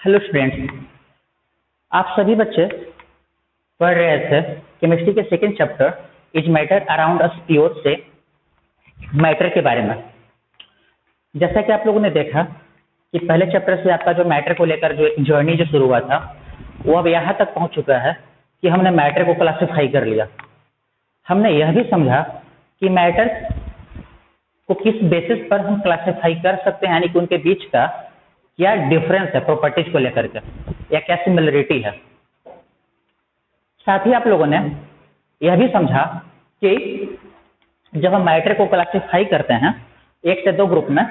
Hello students, आप सभी बच्चे पढ़ रहे थे केमिस्ट्री के second chapter is matter around us pure से मैटर के बारे में। जैसा कि आप लोगों ने देखा कि पहले चैप्टर से आपका जो मैटर को लेकर जो एक जर्नी जो शुरू हुआ था वो अब यहाँ तक पहुँच चुका है कि हमने मैटर को क्लासिफाई कर लिया। हमने यह भी समझा कि मैटर को किस बेसिस पर हम क्लासिफाई कर सकते हैं, यानी कि उनके बीच का क्या डिफरेंस है प्रॉपर्टीज को लेकर के या क्या सिमिलरिटी है। साथ ही आप लोगों ने यह भी समझा कि जब हम मैटर को क्लासिफाई करते हैं एक से दो ग्रुप में,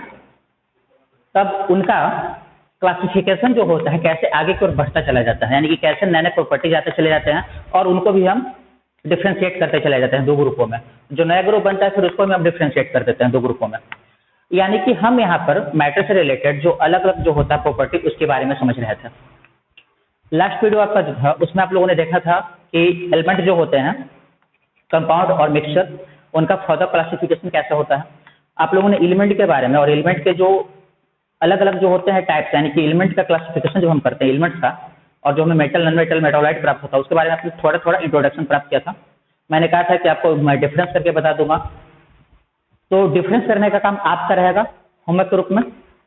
तब उनका क्लासिफिकेशन जो होता है कैसे आगे की ओर बढ़ता चला जाता है, यानी कि कैसे नए नए प्रॉपर्टीज आते चले जाते हैं और उनको भी हम डिफ्रेंशिएट करते चले जाते हैं दो ग्रुपों में। जो नया ग्रुप बनता है फिर उसको भी हम डिफ्रेंशिएट कर देते हैं दो ग्रुपों में। यानी कि हम यहाँ पर मैटर से रिलेटेड जो अलग अलग जो होता है प्रॉपर्टी उसके बारे में समझ रहे थे। लास्ट वीडियो आपका जो था उसमें आप लोगों ने देखा था कि एलिमेंट जो होते हैं कंपाउंड और मिक्सचर, उनका फर्दर क्लासिफिकेशन कैसे होता है। आप लोगों ने एलिमेंट के बारे में और एलिमेंट के जो अलग अलग जो होते हैं टाइप्स, यानी कि एलिमेंट का क्लासिफिकेशन जो हम करते हैं एलिमेंट्स का, और जो हमें मेटल नॉन मेटल मेटालाइट प्राप्त होता है उसके बारे में आपने थोड़ा थोड़ा इंट्रोडक्शन प्राप्त किया था। मैंने कहा था कि आपको मैं डिफरेंस करके बता दूंगा, तो डिफरेंस करने का काम आपका रहेगा होमवर्क के रूप में।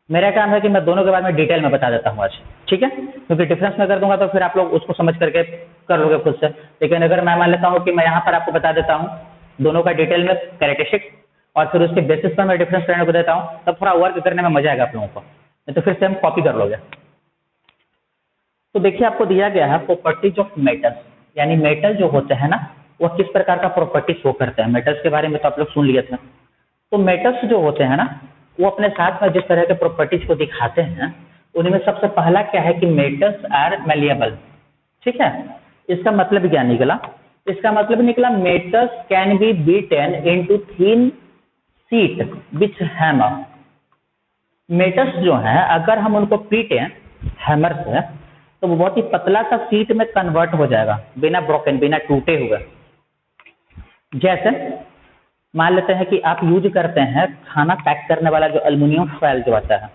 मेरा काम है कि मैं दोनों के बारे में डिटेल में बता देता हूँ आज, ठीक है, क्योंकि डिफरेंस में कर दूंगा तो फिर आप लोग उसको समझ करके कर लोगे खुद से। लेकिन अगर मैं मान लेता हूँ कि मैं यहाँ पर आपको बता देता हूँ दोनों का डिटेल में कैरेक्टरिस्टिक्स और फिर उसके बेसिस पर मैं डिफरेंस करने को देता हूँ, तब थोड़ा वर्क करने में मजा आएगा आप लोगों को, नहीं तो फिर से हम कॉपी कर लोगे। तो देखिए आपको दिया गया है प्रॉपर्टीज ऑफ मेटल्स, यानी मेटल जो होते हैं ना वो किस प्रकार का प्रॉपर्टी शो करते हैं। मेटल्स के बारे में तो आप लोग सुन लिए थे। तो मेटल्स जो होते हैं ना वो अपने साथ में जिस तरह के प्रॉपर्टीज को दिखाते हैं उनमें सबसे पहला क्या है कि मेटल्स आर मैलिएबल। ठीक है, इसका मतलब क्या निकला? इसका मतलब निकला metals can be beaten into thin sheet with hammer. Metals जो है अगर हम उनको पीटे हैमर से तो वो बहुत ही पतला सा शीट में कन्वर्ट हो जाएगा बिना ब्रोकन, बिना टूटे हुए। जैसे मान लेते हैं कि आप यूज करते हैं खाना पैक करने वाला जो एल्युमिनियम फॉयल जो आता है,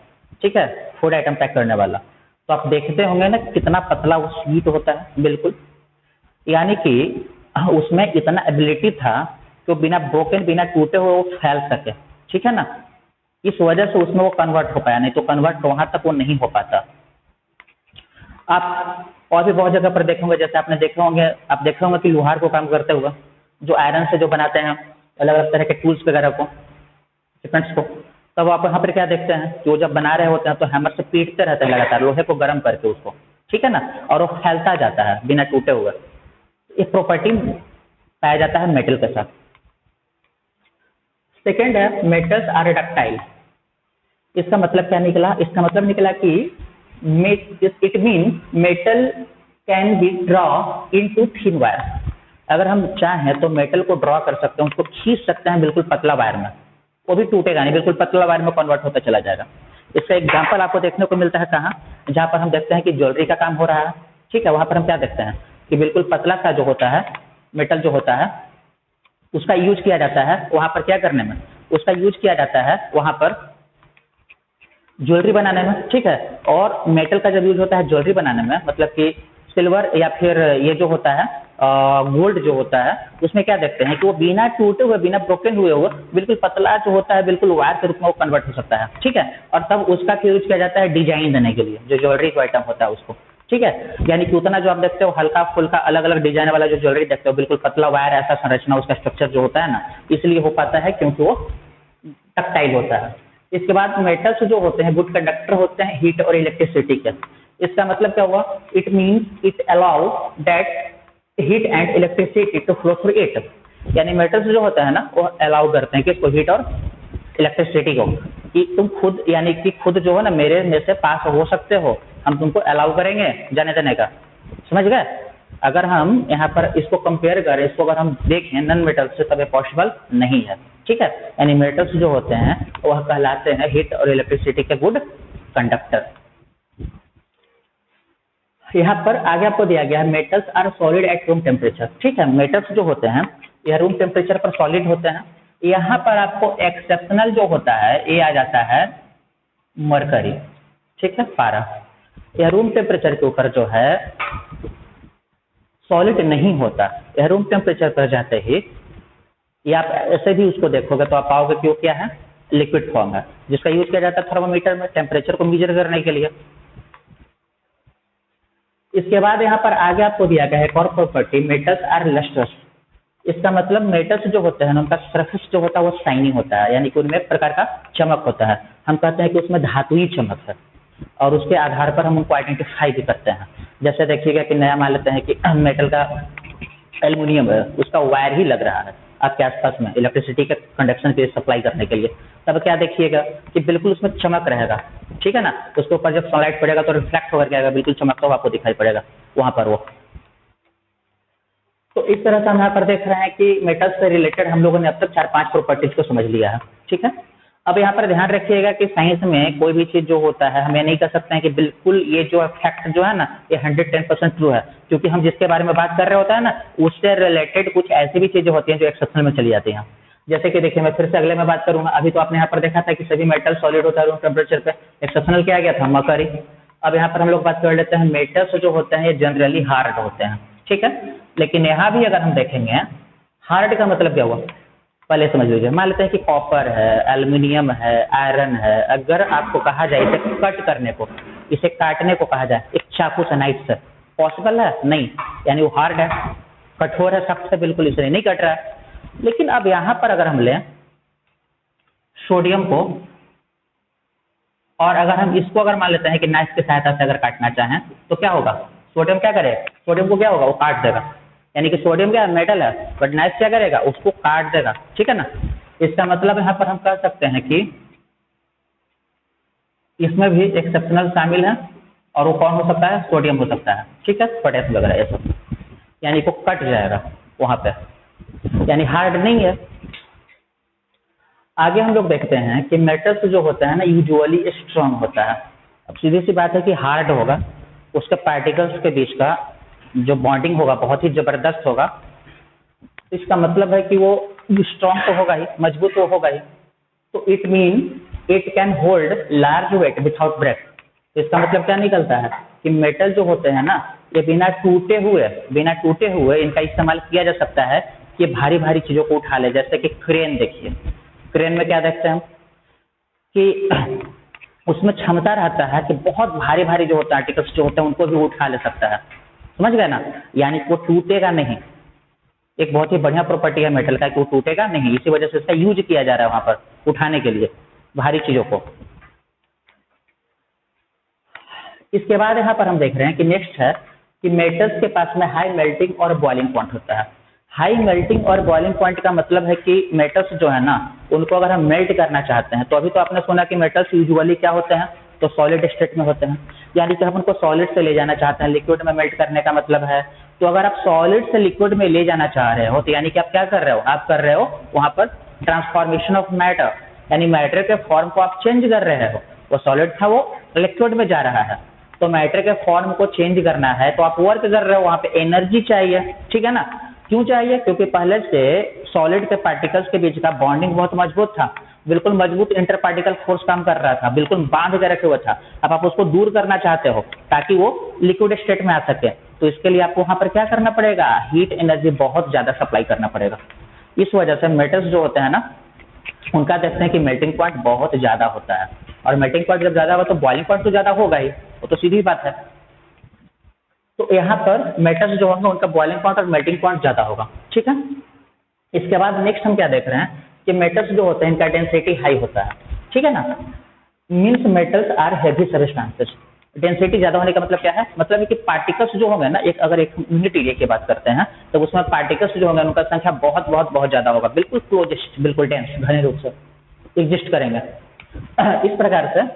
ठीक है, फूड आइटम पैक करने वाला, तो आप देखते होंगे ना कितना पतला वो शीट होता है। बिल्कुल, यानी कि उसमें इतना एबिलिटी था कि वो बिना ब्रोकन, बिना टूटे हुए वो फैल सके, ठीक है ना। इस वजह से उसमें वो कन्वर्ट हो पाया, नहीं तो कन्वर्ट वहां तक वो नहीं हो पाता। आप और भी बहुत जगह पर देखे होंगे, जैसे आपने देखे होंगे, आप देखे होंगे कि लोहार को काम करते हुए जो आयरन से जो बनाते हैं अलग अलग तरह के टूल्स वगैरह को, इक्विपमेंट्स को, तब आप वहाँ पर क्या देखते हैं कि वो जब बना रहे होते हैं तो हैमर से पीटते रहते हैं लगातार लोहे को गर्म करके उसको, ठीक है ना, और वो फैलता जाता है बिना टूटे हुए। एक प्रॉपर्टी पाया जाता है मेटल के साथ। सेकेंड है मेटल्स आर डक्टाइल। इसका मतलब क्या निकला? इसका मतलब निकला कि it mean metal can be draw into thin wire. अगर हम चाहें तो मेटल को ड्रॉ कर सकते हैं, उसको खींच सकते हैं बिल्कुल पतला वायर में, वो भी टूटेगा नहीं, बिल्कुल पतला वायर में कन्वर्ट होता चला जाएगा। इसका एग्जांपल आपको देखने को मिलता है कहाँ? जहाँ पर हम देखते हैं कि ज्वेलरी का काम हो रहा है, ठीक है, वहाँ पर हम क्या देखते हैं कि बिल्कुल पतला सा जो होता है मेटल जो होता है उसका यूज किया जाता है वहाँ पर क्या करने में, उसका यूज किया जाता है वहाँ पर ज्वेलरी बनाने में, ठीक है। और मेटल का जब यूज होता है ज्वेलरी बनाने में, मतलब कि सिल्वर या फिर ये जो होता है गोल्ड जो होता है, उसमें क्या देखते हैं कि वो बिना टूटे हुए, बिना ब्रोकन हुए बिल्कुल पतला जो होता है बिल्कुल वायर के रूप में वो कन्वर्ट हो सकता है, ठीक है। और तब उसका यूज किया जाता है डिजाइन देने के लिए, जो ज्वेलरी का आइटम होता है उसको, ठीक है। यानी कि उतना जो आप देखते हो हल्का फुल्का अलग अलग डिजाइन वाला जो ज्वेलरी देखते हो बिल्कुल पतला वायर ऐसा संरचना उसका स्ट्रक्चर जो होता है ना, इसलिए हो पाता है क्योंकि वो डक्टाइल होता है। इसके बाद मेटल्स जो होते हैं गुड कंडक्टर होते हैं हीट और इलेक्ट्रिसिटी के। इसका मतलब क्या हुआ? It means it allow that heat and electricity to flow through it. यानी मेटल्स जो होता है ना वो अलाउ करते हैं कि इसको हीट और इलेक्ट्रिसिटी को, कि तुम खुद, यानी कि खुद जो है ना मेरे में से पास हो सकते हो, हम तुमको अलाउ करेंगे जाने देने का, समझ गए। अगर हम यहाँ पर इसको कंपेयर करें, इसको अगर हम देखें नॉन मेटल से, तब ये पॉसिबल नहीं है, ठीक है। यानी मेटल्स जो होते हैं वह कहलाते हैं हीट और इलेक्ट्रिसिटी के गुड कंडक्टर। यहाँ पर आगे आपको दिया गया है metals are solid at room temperature, ठीक है। मेटल्स जो होते हैं यह रूम टेम्परेचर पर सॉलिड होते हैं। यहाँ पर आपको एक्सेप्शनल जो होता है ये आ जाता है मरकरी, ठीक है, पारा। यह रूम टेम्परेचर के ऊपर जो है सॉलिड नहीं होता। यह रूम टेम्परेचर पर जाते ही, या आप ऐसे भी उसको देखोगे तो आप पाओगे कि वो क्या है, लिक्विड फॉर्म है, जिसका यूज किया जाता है थर्मोमीटर में टेम्परेचर को मेजर करने के लिए। इसके बाद यहाँ पर आगे आपको दिया गया है एक और प्रॉपर्टी, मेटल्स आर लस्ट्रस। इसका मतलब मेटल्स जो होते हैं ना, उनका सरफेस जो होता है वो शाइनिंग होता है, यानी कि उनमें एक प्रकार का चमक होता है। हम कहते हैं कि उसमें धातुई चमक है, और उसके आधार पर हम उनको आइडेंटिफाई भी करते हैं। जैसे देखिएगा कि नया मान लेते हैं कि मेटल का एल्युमिनियम है, उसका वायर ही लग रहा है आपके आसपास में इलेक्ट्रिसिटी के कंडक्शन के लिए सप्लाई करने के लिए, तब क्या देखिएगा कि बिल्कुल उसमें चमक रहेगा, ठीक है ना। उसके ऊपर जब सनलाइट पड़ेगा तो रिफ्लेक्ट होकर के आएगा, बिल्कुल चमकता हुआ आपको दिखाई पड़ेगा वहां पर वो। तो इस तरह से हम यहाँ पर देख रहे हैं कि मेटल्स से रिलेटेड हम लोगों ने अब तक 4-5 प्रॉपर्टीज को समझ लिया है, ठीक है। अब यहाँ पर ध्यान रखिएगा कि साइंस में कोई भी चीज जो होता है, हम ये नहीं कह सकते हैं कि बिल्कुल ये जो फैक्ट जो है ना ये 110% ट्रू है, क्योंकि हम जिसके बारे में बात कर रहे होता है ना उससे रिलेटेड कुछ ऐसी भी चीजें होती हैं जो एक्सेप्शन में चली जाती हैं। जैसे कि देखिए, मैं फिर से अगले में बात करूंगा। अभी तो आपने यहाँ पर देखा था कि सभी मेटल सॉलिड होता है रूम टेम्परेचर पे, एक्सेप्शनल क्या गया था, मरकरी। अब यहाँ पर हम लोग बात कर लेते हैं, मेटल्स जो होते हैं ये जनरली हार्ड होते हैं, ठीक है। लेकिन यहाँ भी अगर हम देखेंगे, हार्ड का मतलब क्या हुआ पहले समझ लीजिए। मान लेते हैं कि कॉपर है, एल्युमिनियम है, आयरन है, अगर आपको कहा जाए इसे कट करने को, इसे काटने को कहा जाए एक चाकू से, नाइफ से, पॉसिबल है नहीं, यानी वो हार्ड है, कठोर है, सख्त है, बिल्कुल इसे नहीं कट रहा है। लेकिन अब यहाँ पर अगर हम लें सोडियम को, और अगर हम इसको अगर मान लेते हैं कि नाइफ की सहायता से अगर काटना चाहें तो क्या होगा, सोडियम क्या करेगा, सोडियम को क्या होगा, वो काट देगा। यानी कि सोडियम क्या मेटल है, बट नाइफ क्या करेगा, उसको काट देगा, ठीक है ना। इसका मतलब यहाँ पर हम कह सकते हैं कि इसमें भी एक्सेप्शनल शामिल है, और वो कौन हो सकता है, सोडियम हो सकता है, ठीक है, पोटेशियम वगैरह ये सब, यानी वो कट जाएगा वहां पे, यानी हार्ड नहीं है। आगे हम लोग देखते हैं कि मेटल्स जो होता है ना यूजुअली स्ट्रांग होता है। अब सीधी सी बात है कि हार्ड होगा, उसके पार्टिकल्स के बीच का जो बॉन्डिंग होगा बहुत ही जबरदस्त होगा। इसका मतलब है कि वो स्ट्रांग तो होगा ही, मजबूत तो होगा ही। तो it mean it can hold large weight without break. इसका मतलब क्या निकलता है कि मेटल जो होते हैं ना ये बिना टूटे हुए इनका इस्तेमाल किया जा सकता है कि भारी भारी चीजों को उठा ले। जैसे कि क्रेन देखिए, क्रेन में क्या देखते हैं हम कि उसमें क्षमता रहता है कि बहुत भारी भारी जो होता है आर्टिकल्स जो होते हैं उनको भी उठा ले सकता है, समझ गए ना, यानी वो टूटेगा नहीं। एक बहुत ही बढ़िया प्रॉपर्टी है मेटल का कि वो टूटेगा नहीं, इसी वजह से इसका यूज किया जा रहा है वहां पर उठाने के लिए भारी चीजों को। इसके बाद यहाँ पर हम देख रहे हैं कि नेक्स्ट है कि मेटल्स के पास में हाई मेल्टिंग और बॉइलिंग पॉइंट होता है। हाई मेल्टिंग और बॉइलिंग पॉइंट का मतलब है कि मेटल्स जो है ना उनको अगर हम मेल्ट करना चाहते हैं, तो अभी तो आपने सुना कि मेटल्स यूजुअली क्या होते हैं, तो सॉलिड स्टेट में होते हैं, यानी कि हम उनको सॉलिड से ले जाना चाहते हैं, लिक्विड में मेल्ट करने का मतलब है। तो अगर आप सॉलिड से लिक्विड में ले जाना चाह रहे हो तो यानी कि आप क्या कर रहे हो, आप कर रहे हो वहां पर ट्रांसफॉर्मेशन ऑफ मैटर, यानी मैटर के फॉर्म को आप चेंज कर रहे हो। वो सॉलिड था वो लिक्विड में जा रहा है, तो मैटर के फॉर्म को चेंज करना है तो आप वर्क कर रहे हो, वहां पे एनर्जी चाहिए, ठीक है ना। क्यों चाहिए, क्योंकि पहले से सॉलिड के पार्टिकल्स के बीच का बॉन्डिंग बहुत मजबूत था, बिल्कुल मजबूत इंटर पार्टिकल फोर्स काम कर रहा था, बिल्कुल बांध के रखे हुआ था। अब आप उसको दूर करना चाहते हो ताकि वो लिक्विड स्टेट में आ सके, तो इसके लिए आपको वहां पर क्या करना पड़ेगा, हीट एनर्जी बहुत ज्यादा सप्लाई करना पड़ेगा। इस वजह से मेटल्स जो होते हैं ना उनका देखते हैं कि मेल्टिंग पॉइंट बहुत ज्यादा होता है, और मेल्टिंग पॉइंट जब ज्यादा हो तो बॉइलिंग पॉइंट तो ज्यादा होगा ही, वो तो सीधी बात है। तो यहाँ पर मेटल्स जो होंगे उनका बॉइलिंग पॉइंट और मेल्टिंग पॉइंट ज्यादा होगा, ठीक है। इसके बाद नेक्स्ट हम क्या देख रहे हैं कि मेटल्स जो होते हैं इनका डेंसिटी हाई होता है, ठीक है ना। Means metals are heavy substances. Density ज्यादा होने का मतलब क्या है, मतलब है कि पार्टिकल्स जो होंगे ना, एक अगर एक यूनिट एरिया की बात करते हैं तो उसमें पार्टिकल्स जो होंगे उनका संख्या बहुत बहुत बहुत ज्यादा होगा, बिल्कुल क्लोजेस्ट, बिल्कुल डेंस घने रूप से एग्जिस्ट करेंगे। इस प्रकार से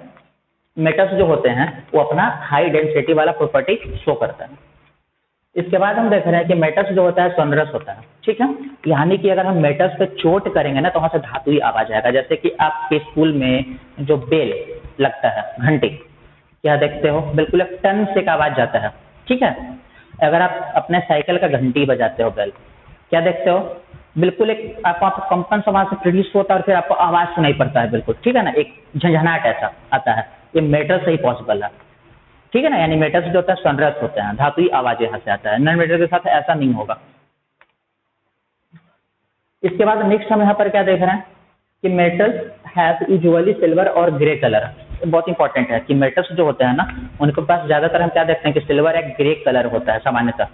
मेटल्स जो होते हैं वो अपना हाई डेंसिटी वाला प्रॉपर्टी शो करता है। इसके बाद हम देख रहे हैं कि मेटल्स जो होता है सोनरस होता है, ठीक है। यानी कि अगर हम मेटल्स पे चोट करेंगे ना तो वहां से धातुई आवाज आएगा। जैसे कि आपके स्कूल में जो बेल लगता है, घंटी, क्या देखते हो, बिल्कुल एक टन से का आवाज जाता है, ठीक है। अगर आप अपने साइकिल का घंटी बजाते हो बेल, क्या देखते हो, बिल्कुल एक आपको कंपन वहां से प्रोड्यूस होता है और फिर आपको आवाज सुनाई पड़ता है, बिल्कुल, ठीक है ना, एक झंझनाहट ऐसा आता है। ये मेटल से ही पॉसिबल है। ठीक है ना, यानी मेटल्स जो होता है सनरस होते हैं, धातुई आवाज यहाँ से आता है, नॉन मेटल के साथ ऐसा नहीं होगा। इसके बाद नेक्स्ट हम यहाँ पर क्या देख रहे हैं कि मेटल्स हैव यूजुअली सिल्वर और ग्रे कलर। बहुत इंपॉर्टेंट है कि मेटल्स जो होते हैं ना उनके पास ज्यादातर हम क्या देखते हैं कि सिल्वर या ग्रे कलर होता है सामान्यतः,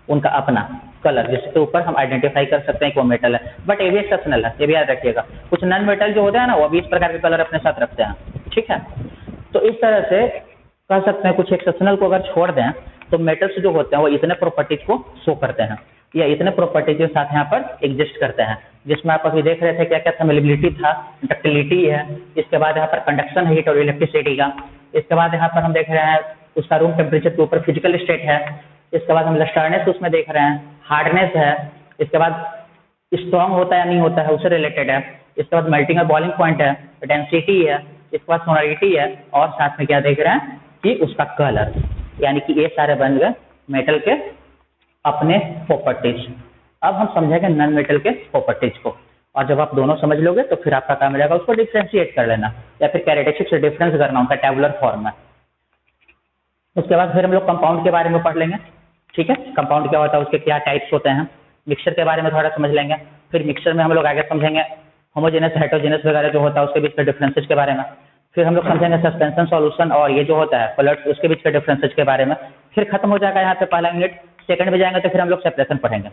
उनका अपना कलर जिसके ऊपर हम आइडेंटिफाई कर सकते हैं कि वो मेटल है। बट ये भी एक्सेप्शनल है, ये भी याद रखिएगा। कुछ नॉन मेटल जो होते हैं ना वो भी इस प्रकार के कलर अपने साथ रखते हैं, ठीक है। तो इस तरह से कह सकते हैं कुछ एक्सेप्शनल को अगर छोड़ दें तो मेटल्स जो होते हैं वो इतने प्रॉपर्टीज को शो करते हैं या इतने प्रॉपर्टीज के साथ यहाँ पर एग्जिस्ट करते हैं, जिसमें आप अभी देख रहे थे क्या क्या था, मेलेबिलिटी था, डक्टिलिटी है, इसके बाद यहाँ पर कंडक्शन है हीट और इलेक्ट्रिसिटी का, इसके बाद यहाँ पर हम देख रहे हैं उसका रूम टेम्परेचर के ऊपर फिजिकल स्टेट है, इसके बाद हम लस्टरनेस उसमें देख रहे हैं, हार्डनेस है, इसके बाद स्ट्रॉन्ग होता है या नहीं होता है उससे रिलेटेड है, इसके बाद मेल्टिंग और बॉइलिंग पॉइंट है, डेंसिटी है, इसके बाद सोनरिटी है, और साथ में क्या देख रहे हैं कि उसका कलर, यानी कि ये सारे बन गए मेटल के अपने प्रॉपर्टीज। अब हम समझेंगे नॉन मेटल के प्रॉपर्टीज को, और जब आप दोनों समझ लोगे तो फिर आपका काम रहेगा उसको डिफ्रेंशिएट कर लेना या फिर कैरेक्टरिस्टिक से डिफरेंस करना उनका टेबुलर फॉर्म में। उसके बाद फिर हम लोग कंपाउंड के बारे में पढ़ लेंगे, ठीक है। कंपाउंड क्या होता है, उसके क्या टाइप्स होते हैं, मिक्सचर के बारे में थोड़ा समझ लेंगे, फिर मिक्सचर में हम लोग आगे समझेंगे होमोजेनस हेटेरोजेनस वगैरह जो होता है उसके बीच के डिफरेंसेज के बारे में, फिर हम लोग समझेंगे सस्पेंशन सॉल्यूशन और ये जो होता है फ्लूइड्स उसके बीच के डिफरेंसेज के बारे में, फिर खत्म हो जाएगा यहाँ पे पहला यूनिट। सेकंड में जाएंगे तो फिर हम लोग सेपरेशन पढ़ेंगे।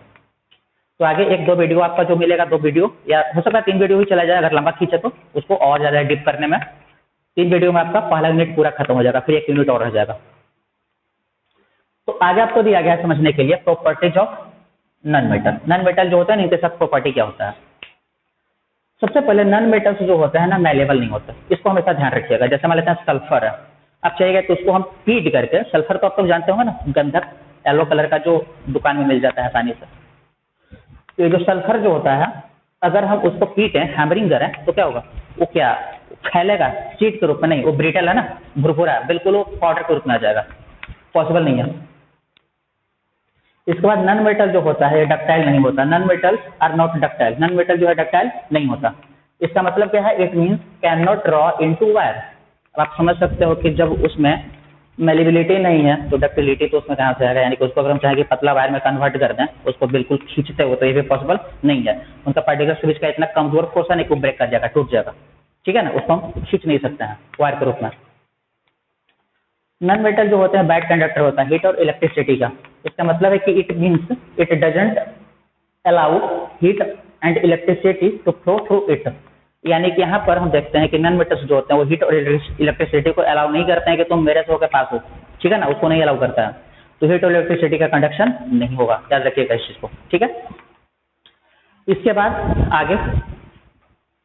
तो आगे एक दो वीडियो आपका जो मिलेगा, 2 वीडियो या हो सकता है 3 वीडियो ही चला जाए, अगर लंबा खींचे तो उसको और ज्यादा डिप करने में 3 वीडियो में आपका पहला यूनिट पूरा खत्म हो जाएगा, फिर 1 यूनिट और रह जाएगा। तो आगे आपको दिया गया है समझने के लिए properties of non metal. Non metal जो होता है इनके साथ प्रॉपर्टी क्या होता है। सबसे पहले नॉन मेटल्स जो होते हैं ना मैलेबल नहीं होते, इसको हमेशा ध्यान रखिएगा। जैसे मान लेते हैं सल्फर है, आप चाहिए तो उसको हम पीट करके, सल्फर तो आप लोग जानते होंगे ना, गंधक येलो कलर का जो दुकान में मिल जाता है आसानी से। तो ये जो सल्फर जो होता है अगर हम उसको पीटें, हैमरिंग करें तो क्या होगा, वो क्या फैलेगा, चीट के रूप में नहीं, वो ब्रिटल है ना, भुरभुरा, बिल्कुल वो पाउडर के रूप में आ जाएगा, पॉसिबल नहीं है। इसके बाद नॉन मेटल जो होता है डक्टाइल नहीं होता, non metal are not ductile, non metal जो है डक्टाइल नहीं होता। इसका मतलब क्या है, it means can not draw into wire. आप समझ सकते हो कि जब उसमें मेलेबिलिटी नहीं है तो डक्टिलिटी तो उसमें कहाँ से आएगा, यानी कि उसको अगर हम चाहें कि पतला वायर में कन्वर्ट कर दें उसको बिल्कुल खींचते हो तो ये भी पॉसिबल नहीं है। उनका पार्टिकल्स के बीच का इतना कमजोर फोर्स है नहीं, को ब्रेक कर जाएगा, टूट जाएगा, ठीक है ना, उसको हम खींच नहीं सकते हैं वायर के रूप में। नॉन मेटल जो होते हैं बैड कंडक्टर होता है हीट और इलेक्ट्रिसिटी का। इसका मतलब है कि it means it doesn't allow heat and electricity to flow through it, यानी कि यहाँ पर हम देखते हैं कि नॉन मेटल्स जो होते हैं वो हीट और इलेक्ट्रिसिटी को अलाउ नहीं करते हैं कि तुम मेरे से होकर पास हो, ठीक है ना, उसको नहीं अलाउ करता है, तो हीट और इलेक्ट्रिसिटी का कंडक्शन नहीं होगा, याद रखिएगा इस चीज को, ठीक है। इसके बाद आगे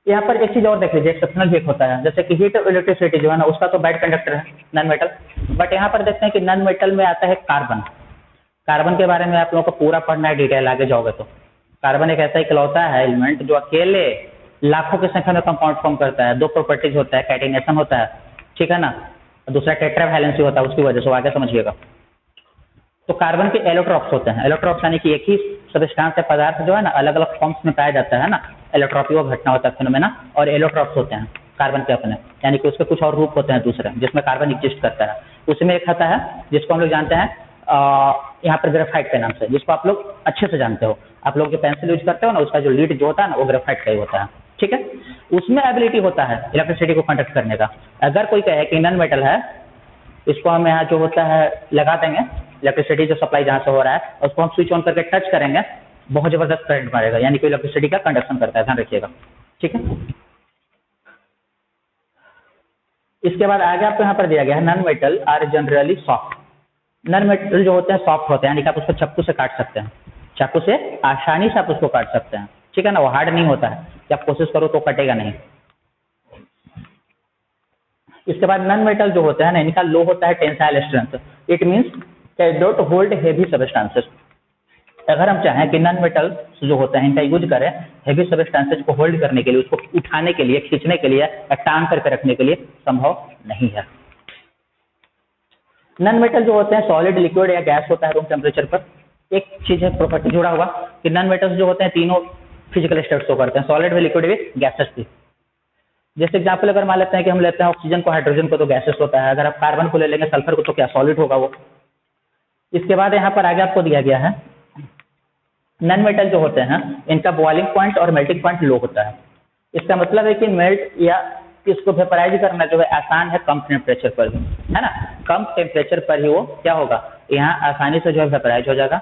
यहाँ पर एक चीज और देख लीजिए, एक्सेप्शनल भी एक होता है, जैसे कि हीट और इलेक्ट्रिसिटी जो है ना उसका तो बैड कंडक्टर है नॉन मेटल, बट यहाँ पर देखते हैं कि नॉन मेटल में आता है कार्बन। कार्बन के बारे में आप लोगों को पूरा पढ़ना है डिटेल, आगे जाओगे तो। कार्बन एक ऐसा इकलौता है एलिमेंट जो अकेले लाखों की संख्या में कंपाउंड फॉर्म करता है। 2 प्रॉपर्टीज होता है, कैटिनेशन होता है, ठीक है ना, दूसरा टेट्रावैलेंसी होता है, उसकी वजह से आगे समझिएगा। तो कार्बन के एलोट्रॉप्स होते हैं, एलोट्रॉप्स यानी कि एक ही सब्सटेंस या पदार्थ जो है ना अलग अलग फॉर्म्स में पाया जाता है ना, एलोट्रॉपी वो घटना होता है फिनोमेना, और एलोट्रॉप्स होते हैं कार्बन के अपने, यानी कि उसके कुछ और रूप होते हैं दूसरे जिसमें कार्बन एग्जिस्ट करता है। उसमें एक आता है जिसको हम लोग जानते हैं यहाँ पर ग्रेफाइट के नाम से, जिसको आप लोग अच्छे से जानते हो, आप लोग जो पेंसिल यूज करते हो ना उसका जो लीड जो होता है ना वो ग्रेफाइट का ही होता है, ठीक है। उसमें एबिलिटी होता है इलेक्ट्रिसिटी को कंडक्ट करने का। अगर कोई कहे कि नॉन मेटल है, इसको हम यहाँ जो होता है लगा देंगे, इलेक्ट्रिसिटी जो सप्लाई जहाँ से हो रहा है उसको हम स्विच ऑन करके टच करेंगे, बहुत जबरदस्त करंट मारेगा, यानी कि इलेक्ट्रिसिटी का कंडक्शन करता है, ध्यान रखिएगा, ठीक है। इसके बाद आगे आपको यहाँ पर दिया गया है non metal are generally soft. Non metal जो होते हैं सॉफ्ट होते हैं, यानी कि आप उसको चाकू से काट सकते हैं, चाकू से आसानी से आप उसको काट सकते हैं, ठीक है ना, वो हार्ड नहीं होता है, कि आप कोशिश करो तो कटेगा नहीं। इसके बाद नॉन मेटल जो होता है ना इनका लो होता है tensile strength, it means can not hold heavy substances. अगर हम चाहें कि नॉन मेटल जो होते हैं इनका यूज करें हेवी सब्सटेंसेस को होल्ड करने के लिए, उसको उठाने के लिए, खींचने के लिए या टांग करके रखने के लिए संभव नहीं है। नॉन मेटल जो होते हैं सॉलिड, लिक्विड या गैस होता है रूम टेम्परेचर पर। एक चीज है प्रॉपर्टी जुड़ा हुआ कि नॉन मेटल्स जो होते हैं तीनों फिजिकल स्टेट शो करते हैं, सॉलिड भी, लिक्विड भी, गैसेस भी। जैसे एग्जाम्पल अगर मान लेते हैं कि हम लेते हैं ऑक्सीजन को, हाइड्रोजन को तो गैसेस होता है, अगर आप कार्बन को ले लेंगे, सल्फर को, तो क्या सॉलिड होगा वो। इसके बाद यहाँ पर आगे आपको दिया गया है नॉन मेटल जो होते हैं इनका बॉइलिंग पॉइंट और मेल्टिंग पॉइंट लो होता है। इसका मतलब है कि मेल्ट या इसको वेपराइज करना जो है आसान है कम टेम्परेचर पर ही, है ना। कम टेम्परेचर पर ही वो क्या होगा, यहाँ आसानी से जो है वेपराइज हो जाएगा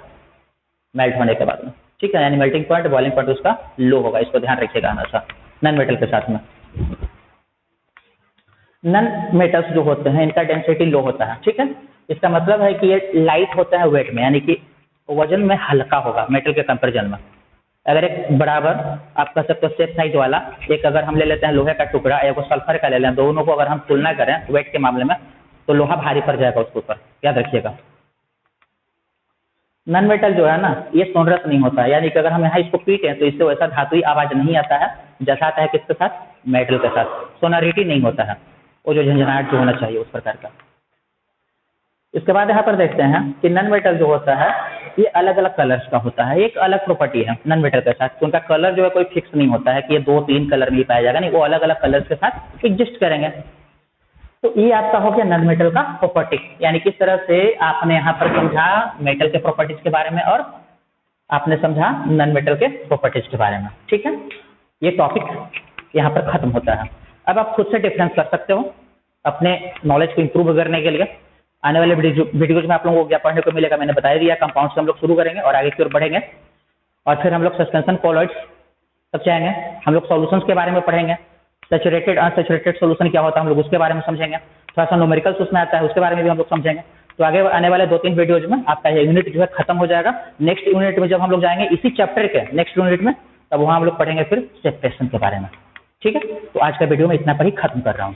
मेल्ट होने के बाद में, ठीक है। यानी मेल्टिंग पॉइंट, बॉइलिंग पॉइंट उसका लो होगा, इसको ध्यान रखिएगा हमेशा नॉन मेटल के साथ में। नॉन मेटल्स जो होते हैं इनका डेंसिटी लो होता है, ठीक है। इसका मतलब है कि ये लाइट होता है वेट में, यानी कि वजन में हल्का होगा मेटल के कंपेरिजन में। अगर एक बराबर आप कह सकते हो सेम साइज वाला एक अगर हम ले लेते हैं लोहे का टुकड़ा, एक सल्फर का ले लें, दोनों को अगर हम तुलना करें वेट के मामले में तो लोहा भारी पड़ जाएगा उसके ऊपर, याद रखिएगा। नॉन मेटल जो है ना ये सोनरस नहीं होता है, यानी कि अगर हम यहाँ इसको पीटें तो इससे वैसा धातुई आवाज नहीं आता है जैसा आता है किसके साथ, मेटल के साथ। सोनोरिटी नहीं होता है, वो जो झंझनाहट जो होना चाहिए उस प्रकार का। इसके बाद यहाँ पर देखते हैं कि नॉन मेटल जो होता है ये अलग अलग कलर्स का होता है, एक अलग प्रॉपर्टी है नॉन मेटल के साथ। उनका कलर जो है कोई फिक्स नहीं होता है कि ये 2-3 कलर में ही पाया जाएगा, नहीं, वो अलग अलग कलर्स के साथ एग्जिस्ट करेंगे। तो ये आपका हो गया नॉन मेटल का प्रॉपर्टी, यानी किस तरह से आपने यहाँ पर समझा मेटल के प्रॉपर्टीज के बारे में और आपने समझा नॉन मेटल के प्रॉपर्टीज के बारे में, ठीक है। ये टॉपिक यहाँ पर खत्म होता है। अब आप खुद से डिफरेंस कर सकते हो अपने नॉलेज को इंप्रूव करने के लिए। आने वाले वीडियोज में आप लोगों को क्या पढ़ने को मिलेगा मैंने बता दिया। कंपाउंड से हम लोग शुरू करेंगे और आगे की ओर बढ़ेंगे और फिर हम लोग सस्पेंशन कॉलॉइड्स तब जाएंगे। हम लोग सॉल्यूशंस के बारे में पढ़ेंगे, सैचुरेटेड अनसैचुरेटेड सॉल्यूशन क्या होता है हम लोग उसके बारे में समझेंगे, थोड़ा सा न्यूमेरिकल्स उसमें आता है उसके बारे में भी हम लोग समझेंगे। तो आगे आने वाले 2-3 वीडियोज में आपका ये यूनिट जो है खत्म हो जाएगा। नेक्स्ट यूनिट में जब हम लोग जाएंगे इसी चैप्टर के नेक्स्ट यूनिट में, तब वहाँ हम लोग पढ़ेंगे फिर सेपरेशन के बारे में, ठीक है। तो आज का वीडियो में इतना पर ही खत्म कर रहा हूँ।